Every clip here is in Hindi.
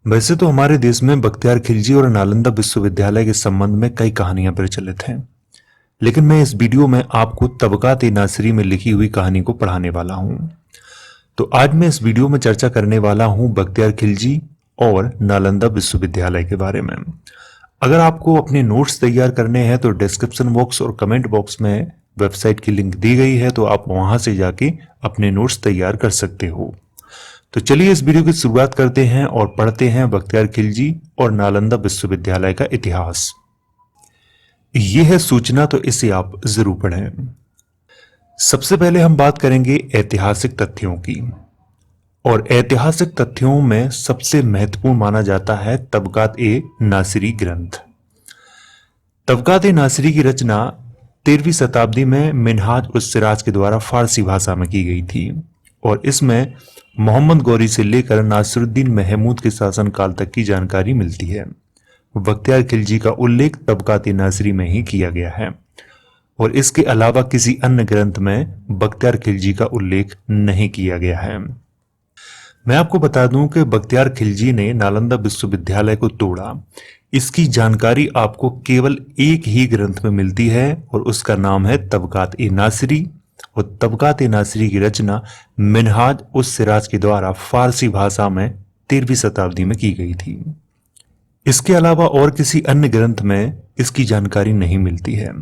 वैसे तो हमारे देश में बख्तियार खिलजी और नालंदा विश्वविद्यालय के संबंध में कई कहानियां प्रचलित हैं, लेकिन मैं इस वीडियो में आपको तबकात-ए-नासिरी में लिखी हुई कहानी को पढ़ाने वाला हूं। तो आज मैं इस वीडियो में चर्चा करने वाला हूं बख्तियार खिलजी और नालंदा विश्वविद्यालय के बारे में। अगर आपको अपने नोट्स तैयार करने हैं तो डिस्क्रिप्शन बॉक्स और कमेंट बॉक्स में वेबसाइट की लिंक दी गई है, तो आप वहां से जाके अपने नोट्स तैयार कर सकते हो। तो चलिए इस वीडियो की शुरुआत करते हैं और पढ़ते हैं बख्तियार खिलजी और नालंदा विश्वविद्यालय का इतिहास। यह है सूचना, तो इसे आप जरूर पढ़ें। सबसे पहले हम बात करेंगे ऐतिहासिक तथ्यों की, और ऐतिहासिक तथ्यों में सबसे महत्वपूर्ण माना जाता है तबकात-ए-नासिरी ग्रंथ। तबकात-ए-नासिरी की रचना 13वीं शताब्दी में मिन्हाज-उस-सिराज के द्वारा फारसी भाषा में की गई थी, और इसमें मोहम्मद गौरी से लेकर नासिरुद्दीन महमूद के शासनकाल तक की जानकारी मिलती है। बख्तियार खिलजी का उल्लेख तबकात-ए-नासिरी में ही किया गया है, और इसके अलावा किसी अन्य ग्रंथ में बख्तियार खिलजी का उल्लेख नहीं किया गया है। मैं आपको बता दूं कि बख्तियार खिलजी ने नालंदा विश्वविद्यालय को तोड़ा, इसकी जानकारी आपको केवल एक ही ग्रंथ में मिलती है, और उसका नाम है तबकात-ए-नासिरी। और तबकात-ए-नासिरी की रचना मिन्हाज-उस-सिराज के द्वारा फारसी भाषा में 13वीं शताब्दी में की गई थी। इसके अलावा और किसी अन्य ग्रंथ में इसकी जानकारी नहीं मिलती है।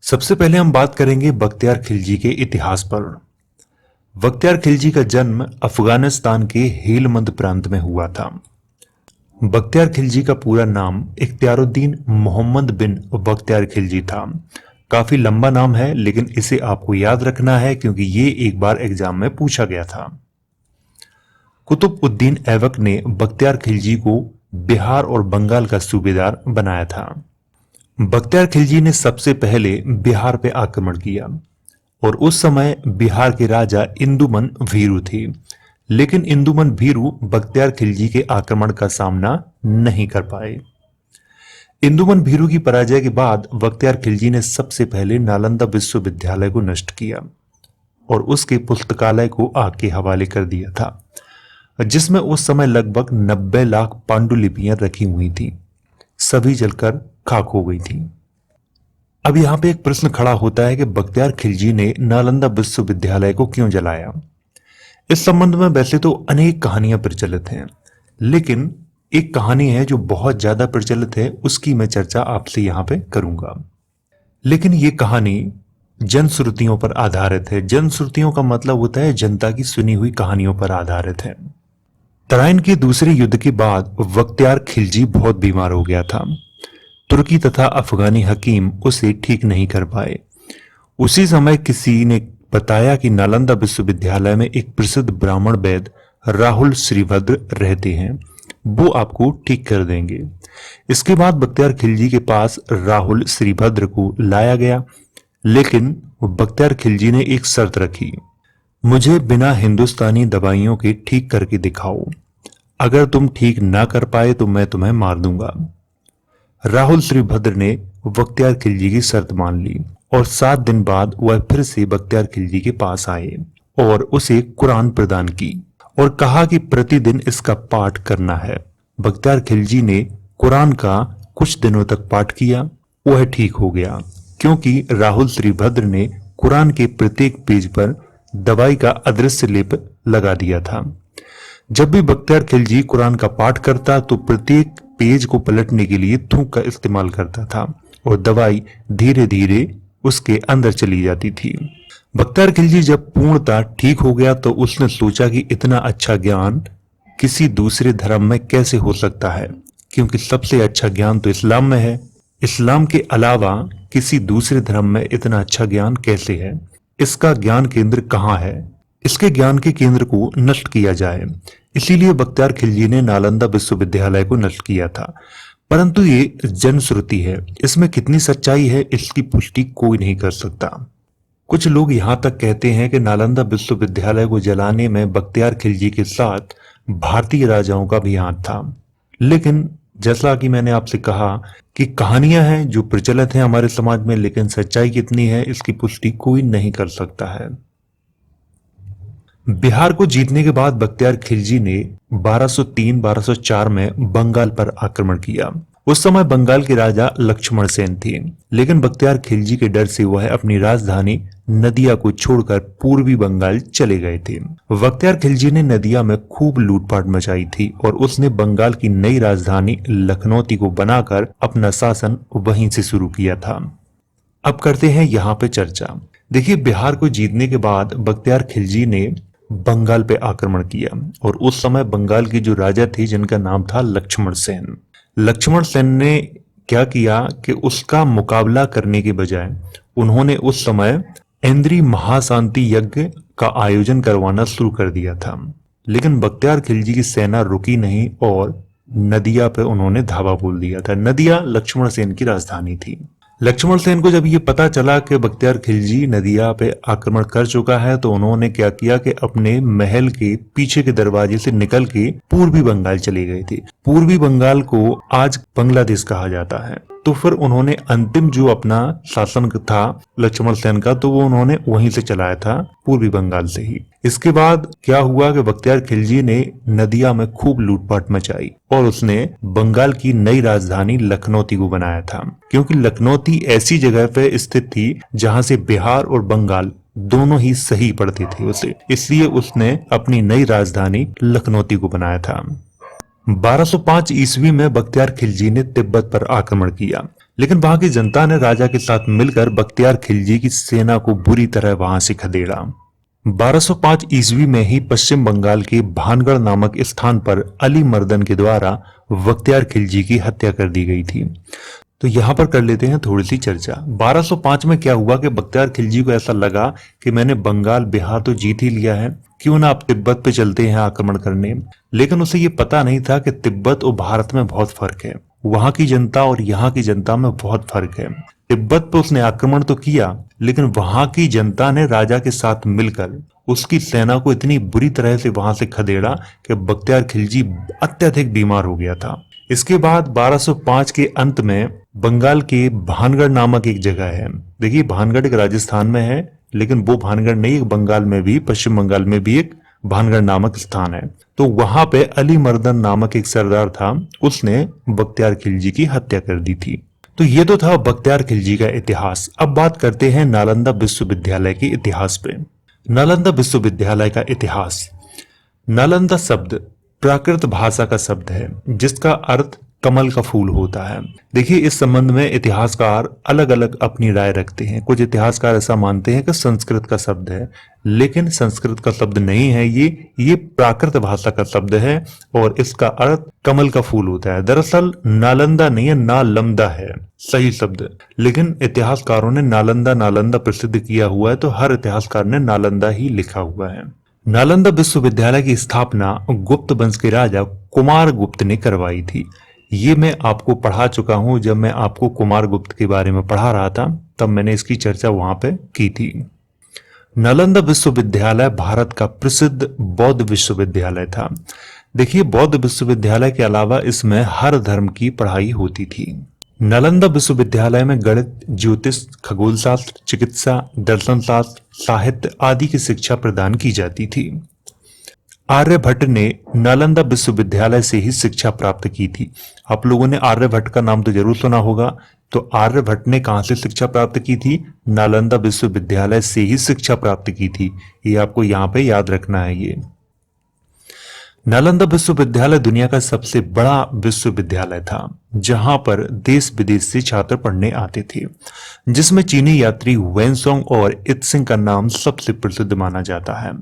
सबसे पहले हम बात करेंगे बख्तियार खिलजी के इतिहास पर। बख्तियार खिलजी का जन्म अफगानिस्तान के हेलमंद प्रांत में हुआ था। बख्तियार खिलजी का पूरा नाम इख्तियारुद्दीन मोहम्मद बिन बख्तियार खिलजी था। काफी लंबा नाम है, लेकिन इसे आपको याद रखना है क्योंकि ये एक बार एग्जाम में पूछा गया था। कुतुब-उद-दीन ऐबक ने बख्तियार खिलजी को बिहार और बंगाल का सूबेदार बनाया था। बख्तियार खिलजी ने सबसे पहले बिहार पे आक्रमण किया, और उस समय बिहार के राजा इंदुमन भीरू थे, लेकिन इंदुमन भीरू बख्तियार खिलजी के आक्रमण का सामना नहीं कर पाए। इंदुमन भीरू की पराजय के बाद बख्तियार खिलजी ने सबसे पहले नालंदा विश्वविद्यालय को नष्ट किया, और उसके पुस्तकालय को आग के हवाले कर दिया था, जिसमें उस समय लगभग 90 लाख पांडुलिपियां रखी हुई थी। सभी जलकर खाक हो गई थी। अब यहाँ पे एक प्रश्न खड़ा होता है कि बख्तियार खिलजी ने नालंदा विश्वविद्यालय को क्यों जलाया। इस संबंध में वैसे तो अनेक कहानियां प्रचलित हैं, लेकिन एक कहानी है जो बहुत ज्यादा प्रचलित है, उसकी मैं चर्चा आपसे यहाँ पे करूंगा। लेकिन ये कहानी जनश्रुतियों पर आधारित है। जनश्रुतियों का मतलब होता है जनता की सुनी हुई कहानियों पर आधारित है। तराइन के दूसरे युद्ध के बाद बख्तियार खिलजी बहुत बीमार हो गया था। तुर्की तथा अफगानी हकीम उसे ठीक नहीं कर पाए। उसी समय किसी ने बताया कि नालंदा विश्वविद्यालय में एक प्रसिद्ध ब्राह्मण वैद्य राहुल श्रीभद्र रहते हैं, वो आपको ठीक कर देंगे। इसके बाद बख्तियार खिलजी के पास राहुल श्रीभद्र को लाया गया, लेकिन बख्तियार खिलजी ने एक शर्त रखी, मुझे बिना हिंदुस्तानी दवाइयों के ठीक करके दिखाओ। अगर तुम ठीक ना कर पाए तो मैं तुम्हें मार दूंगा। राहुल श्रीभद्र ने बख्तियार खिलजी की शर्त मान ली, और 7 दिन बाद वह फिर से बख्तियार खिलजी के पास आए और उसे कुरान प्रदान की, और कहा कि प्रतिदिन इसका पाठ करना है। बख्तियार खिलजी ने कुरान का कुछ दिनों तक पाठ किया, वह ठीक हो गया, क्योंकि राहुल श्रीभद्र ने कुरान के प्रत्येक पेज पर दवाई का अदृश्य लेप लगा दिया था। जब भी बख्तियार खिलजी कुरान का पाठ करता तो प्रत्येक पेज को पलटने के लिए थूक का इस्तेमाल करता था, और दवाई धीरे धीरे उसके अंदर चली जाती थी। बख्तियार खिलजी जब पूर्णतः ठीक हो गया तो उसने सोचा कि इतना अच्छा ज्ञान किसी दूसरे धर्म में कैसे हो सकता है, क्योंकि सबसे अच्छा ज्ञान तो इस्लाम में है। इस्लाम के अलावा किसी दूसरे धर्म में इतना अच्छा ज्ञान कैसे है? इसका ज्ञान केंद्र कहाँ है? इसके ज्ञान के केंद्र को नष्ट किया जाए। इसीलिए बख्तियार खिलजी ने नालंदा विश्वविद्यालय को नष्ट किया था। परंतु ये जनश्रुति है, इसमें कितनी सच्चाई है इसकी पुष्टि कोई नहीं कर सकता। कुछ लोग यहां तक कहते हैं कि नालंदा विश्वविद्यालय को जलाने में बख्तियार खिलजी के साथ भारतीय राजाओं का भी हाथ था, लेकिन जैसा कि मैंने आपसे कहा कि कहानियां हैं जो प्रचलित हैं हमारे समाज में, लेकिन सच्चाई कितनी है इसकी पुष्टि कोई नहीं कर सकता है। बिहार को जीतने के बाद बख्तियार खिलजी ने 1203-1204 में बंगाल पर आक्रमण किया। उस समय बंगाल के राजा लक्ष्मण सेन थे, लेकिन बख्तियार खिलजी के डर से वह अपनी राजधानी नदिया को छोड़कर पूर्वी बंगाल चले गए थे। बख्तियार खिलजी ने नदिया में खूब लूटपाट मचाई थी और उसने बंगाल की नई राजधानी लखनौती को बनाकर अपना शासन वहीं से शुरू किया था। अब करते हैं यहाँ पे चर्चा। देखिए, बिहार को जीतने के बाद बख्तियार खिलजी ने बंगाल पे आक्रमण किया और उस समय बंगाल के जो राजा थे जिनका नाम था लक्ष्मण सेन, लक्ष्मण सेन ने क्या किया कि उसका मुकाबला करने के बजाय उन्होंने उस समय इंद्री महाशांति यज्ञ का आयोजन करवाना शुरू कर दिया था। लेकिन बख्तियार खिलजी की सेना रुकी नहीं और नदिया पे उन्होंने धावा बोल दिया था। नदिया लक्ष्मण सेन की राजधानी थी। लक्ष्मण सेन को जब ये पता चला कि बख्तियार खिलजी नदिया पे आक्रमण कर चुका है, तो उन्होंने क्या किया कि अपने महल के पीछे के दरवाजे से निकल के पूर्वी बंगाल चले गए थे। पूर्वी बंगाल को आज बांग्लादेश कहा जाता है। तो फिर उन्होंने अंतिम जो अपना शासन था लक्ष्मण सेन का, तो वो उन्होंने वहीं से चलाया था, पूर्वी बंगाल से ही। इसके बाद क्या हुआ कि बख्तियार खिलजी ने नदिया में खूब लूटपाट मचाई और उसने बंगाल की नई राजधानी लखनौती को बनाया था, क्योंकि लखनौती ऐसी जगह पे स्थित थी जहां से बिहार और बंगाल दोनों ही सही पड़ते थे उसे, इसलिए उसने अपनी नई राजधानी लखनौती को बनाया था। 1205 ईस्वी में बख्तियार खिलजी ने तिब्बत पर आक्रमण किया, लेकिन वहां की जनता ने राजा के साथ मिलकर बख्तियार खिलजी की सेना को बुरी तरह वहां से खदेड़ा। 1205 ईस्वी में ही पश्चिम बंगाल के भानगढ़ नामक स्थान पर अली मर्दन के द्वारा बख्तियार खिलजी की हत्या कर दी गई थी। तो यहाँ पर कर लेते हैं थोड़ी सी चर्चा। 1205 में क्या हुआ कि बख्तियार खिलजी को ऐसा लगा कि मैंने बंगाल बिहार तो जीत ही लिया है, क्यों ना आप तिब्बत पे चलते हैं आक्रमण करने। लेकिन उसे ये पता नहीं था कि तिब्बत और भारत में बहुत फर्क है, वहां की जनता और यहाँ की जनता में बहुत फर्क है। तिब्बत पे उसने आक्रमण तो किया, लेकिन वहां की जनता ने राजा के साथ मिलकर उसकी सेना को इतनी बुरी तरह से वहां से खदेड़ा कि बख्तियार खिलजी अत्यधिक बीमार हो गया था। इसके बाद 1205 के अंत में बंगाल के भानगढ़ नामक एक जगह है। देखिए, भानगढ़ एक राजस्थान में है, लेकिन वो भानगढ़ नहीं, एक बंगाल में भी, पश्चिम बंगाल में भी एक भानगढ़ नामक स्थान है। तो वहां पे अली मर्दन नामक एक सरदार था, उसने बख्तियार खिलजी की हत्या कर दी थी। तो ये तो था बख्तियार खिलजी का इतिहास। अब बात करते हैं नालंदा विश्वविद्यालय के इतिहास पे। नालंदा विश्वविद्यालय का इतिहास। नालंदा शब्द प्राकृत भाषा का शब्द है जिसका अर्थ कमल का फूल होता है। देखिए, इस संबंध में इतिहासकार अलग अलग अपनी राय रखते हैं। कुछ इतिहासकार ऐसा मानते हैं कि संस्कृत का शब्द है, लेकिन संस्कृत का शब्द नहीं है, ये प्राकृत भाषा का शब्द है और इसका अर्थ कमल का फूल होता है। दरअसल नालंदा नहीं है, नालंदा है सही शब्द, लेकिन इतिहासकारों ने नालंदा प्रसिद्ध किया हुआ है, तो हर इतिहासकार ने नालंदा ही लिखा हुआ है। नालंदा विश्वविद्यालय की स्थापना गुप्त वंश के राजा कुमार गुप्त ने करवाई थी। ये मैं आपको पढ़ा चुका हूं, जब मैं आपको कुमार गुप्त के बारे में पढ़ा रहा था तब मैंने इसकी चर्चा वहां पे की थी। नालंदा विश्वविद्यालय भारत का प्रसिद्ध बौद्ध विश्वविद्यालय था। देखिए, बौद्ध विश्वविद्यालय के अलावा इसमें हर धर्म की पढ़ाई होती थी। नालंदा विश्वविद्यालय में गणित, ज्योतिष, खगोल शास्त्र, चिकित्सा, दर्शन शास्त्र, साहित्य आदि की शिक्षा प्रदान की जाती थी। आर्यभट्ट ने नालंदा विश्वविद्यालय से ही शिक्षा प्राप्त की थी। आप लोगों ने आर्यभट्ट का नाम तो जरूर सुना होगा। तो आर्यभट्ट ने कहां से शिक्षा प्राप्त की थी? नालंदा विश्वविद्यालय से ही शिक्षा प्राप्त की थी। ये आपको यहाँ पे याद रखना है। ये नालंदा विश्वविद्यालय दुनिया का सबसे बड़ा विश्वविद्यालय था, जहां पर देश विदेश से छात्र पढ़ने आते थे, जिसमें चीनी यात्री वेनसोंग और इत्सिंग का नाम सबसे प्रसिद्ध माना जाता है।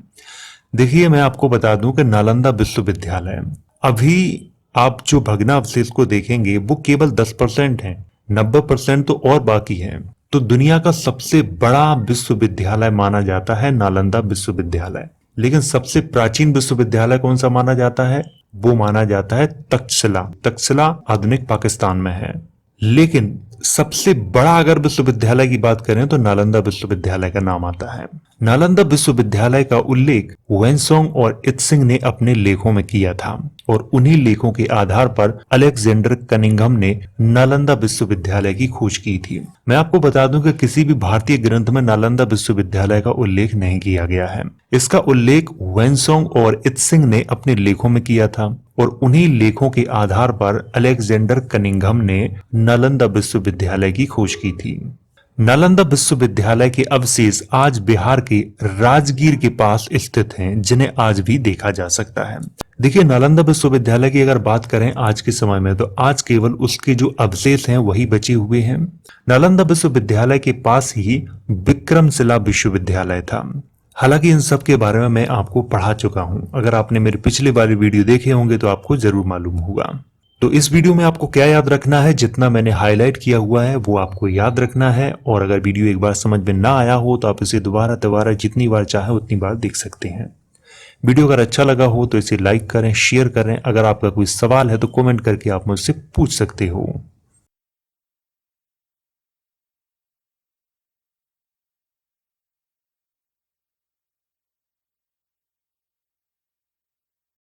देखिए, मैं आपको बता दूं कि नालंदा विश्वविद्यालय अभी आप जो भग्नावशेष को देखेंगे वो केवल 10% है, 90% तो और बाकी है। तो दुनिया का सबसे बड़ा विश्वविद्यालय माना जाता है नालंदा विश्वविद्यालय। लेकिन सबसे प्राचीन विश्वविद्यालय कौन सा माना जाता है? वो माना जाता है तक्षशिला। तक्षशिला आधुनिक पाकिस्तान में है। लेकिन सबसे बड़ा अगर विश्वविद्यालय की बात करें तो नालंदा विश्वविद्यालय का नाम आता है। नालंदा विश्वविद्यालय का उल्लेख वेनसोंग और इत्सिंग ने अपने लेखों में किया था और उन्हीं लेखों के आधार पर अलेक्जेंडर कनिंघम ने नालंदा विश्वविद्यालय की खोज की थी। मैं आपको बता दूं कि किसी भी भारतीय ग्रंथ में नालंदा विश्वविद्यालय का उल्लेख नहीं किया गया है। इसका उल्लेख वेनसोंग और इत्सिंग ने अपने लेखों में किया था और उन्हीं लेखों के आधार पर अलेक्जेंडर कनिंघम ने नालंदा विश्वविद्यालय की खोज की थी। नालंदा विश्वविद्यालय के अवशेष आज बिहार के राजगीर के पास स्थित हैं, जिन्हें आज भी देखा जा सकता है। देखिए, नालंदा विश्वविद्यालय की अगर बात करें आज के समय में, तो आज केवल उसके जो अवशेष हैं वही बचे हुए हैं। नालंदा विश्वविद्यालय के पास ही विक्रमशिला विश्वविद्यालय था। हालांकि इन सब के बारे में मैं आपको पढ़ा चुका हूं। अगर आपने मेरे पिछले वाले वीडियो देखे होंगे तो आपको जरूर मालूम होगा। तो इस वीडियो में आपको क्या याद रखना है, जितना मैंने हाईलाइट किया हुआ है वो आपको याद रखना है। और अगर वीडियो एक बार समझ में ना आया हो तो आप इसे दोबारा जितनी बार चाहे उतनी बार देख सकते हैं। वीडियो अगर अच्छा लगा हो तो इसे लाइक करें, शेयर करें। अगर आपका कोई सवाल है तो कमेंट करके आप मुझसे पूछ सकते हो।